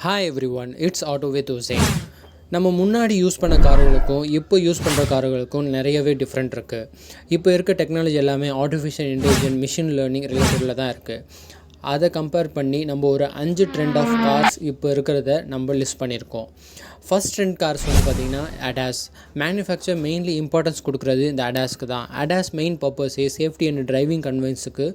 Hi everyone, it's auto with Hussain. நம்ம முன்னாடி use பண்ண கார்களுக்கும் இப்போ யூஸ் பண்ணுற கார்களுக்கும் நிறையவே டிஃப்ரெண்ட் இருக்குது. இப்போ இருக்க டெக்னாலஜி எல்லாமே ஆர்டிஃபிஷியல் இன்டெலிஜென்ஸ், மிஷின் லேர்னிங் ரிலேட்டடில் தான் இருக்குது. அதை கம்பேர் பண்ணி நம்ம ஒரு 5 ட்ரெண்ட் ஆஃப் கார்ஸ் இப்போ இருக்கிறத நம்ம லிஸ்ட் பண்ணியிருக்கோம். ஃபஸ்ட் ட்ரெண்ட் கார்ஸ் வந்து பார்த்திங்கன்னா அடாஸ். மேனுஃபேக்சர் மெயின்லி இம்பார்ட்டன்ஸ் கொடுக்குறது இந்த அடாஸ்க்கு தான். அடாஸ் மெயின் பர்பஸே சேஃப்டி அண்ட் டிரைவிங் கன்வென்ஸுக்கு.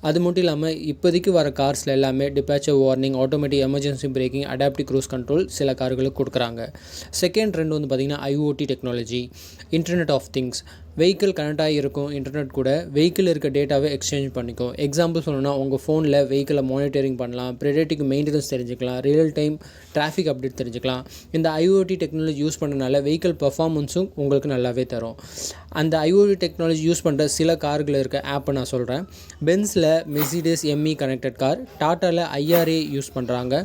அது மட்டும் இல்லாமல் இப்போதைக்கு வர கார்ஸில் எல்லாமே departure warning, automatic emergency braking, adaptive cruise control சில கார்களுக்கு கொடுக்குறாங்க. செகண்ட் ட்ரெண்ட் வந்து பார்த்திங்கன்னா IoT technology, internet of things. Vehicle connect ஆகிருக்கும் இன்டர்நெட் கூட வெஹிக்கிள் இருக்க டேட்டாவை எக்ஸ்சேஞ்ச் பண்ணிக்கும். எக்ஸாம்பிள் சொல்லணும்னா உங்கள் ஃபோனில் வெஹிக்கிளை மானிட்டரிங் பண்ணலாம், ப்ரெடேட்டிக் மெயின்டெனன்ஸ் தெரிஞ்சுக்கலாம், ரியல் டைம் டிராஃபிக் அப்டேட் தெரிஞ்சுக்கலாம். இந்த ஐஓடி டெக்னாலஜி யூஸ் பண்ணுறதுனால வெஹிக்கிள் பர்ஃபார்மன்ஸும் உங்களுக்கு நல்லாவே தரும். அந்த ஐஓடி டெக்னாலஜி யூஸ் பண்ணுற சில கார்கள் இருக்க ஆப்பை நான் சொல்கிறேன். பென்ஸில் மெர்சிடிஸ் எம்இ கனெக்டட் கார், டாட்டாவில் ஐஆர்ஏ யூஸ் பண்ணுறாங்க,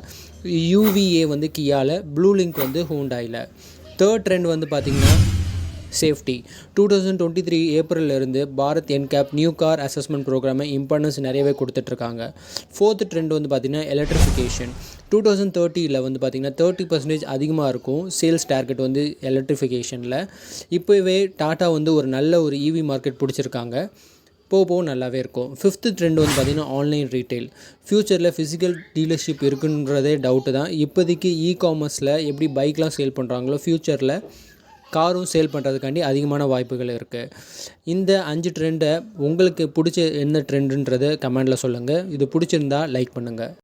யூவிஏ வந்து கியாவில், ப்ளூ லிங்க் வந்து ஹூண்டாயில். தேர்ட் ட்ரெண்ட் வந்து பார்த்திங்கன்னா சேஃப்டி. 2023 ஏப்ரல்லேருந்து Bharat NCAP new car assessment ப்ரோக்ராமை இம்பார்ட்டன்ஸ் நிறையவே கொடுத்துட்ருக்காங்க. ஃபோர்த் ட்ரெண்ட் வந்து பார்த்திங்கன்னா எலக்ட்ரிஃபிகேஷன். 2030 வந்து பார்த்திங்கன்னா 30% அதிகமாக இருக்கும் சேல்ஸ் டார்கெட் வந்து எலக்ட்ரிஃபிகேஷனில். இப்போவே டாட்டா வந்து ஒரு நல்ல ஒரு இவி மார்க்கெட் பிடிச்சிருக்காங்க. போக நல்லாவே இருக்கும். ஃபிஃப்த்து ட்ரெண்ட் வந்து பார்த்திங்கன்னா ஆன்லைன் ரீட்டைல். ஃப்யூச்சரில் ஃபிசிக்கல் டீலர்ஷிப் இருக்குன்றதே டவுட்டு தான். இப்போதைக்கு காமர்ஸில் எப்படி பைக்லாம் சேல் பண்ணுறாங்களோ ஃப்யூச்சரில் காரும் சேல் பண்ணுறதுக்காண்டி அதிகமான வாய்ப்புகள் இருக்குது. இந்த 5 ட்ரெண்டை உங்களுக்கு பிடிச்ச என்ன ட்ரெண்டுன்றதை கமெண்டில் சொல்லுங்கள். இது பிடிச்சிருந்தா லைக் பண்ணுங்கள்.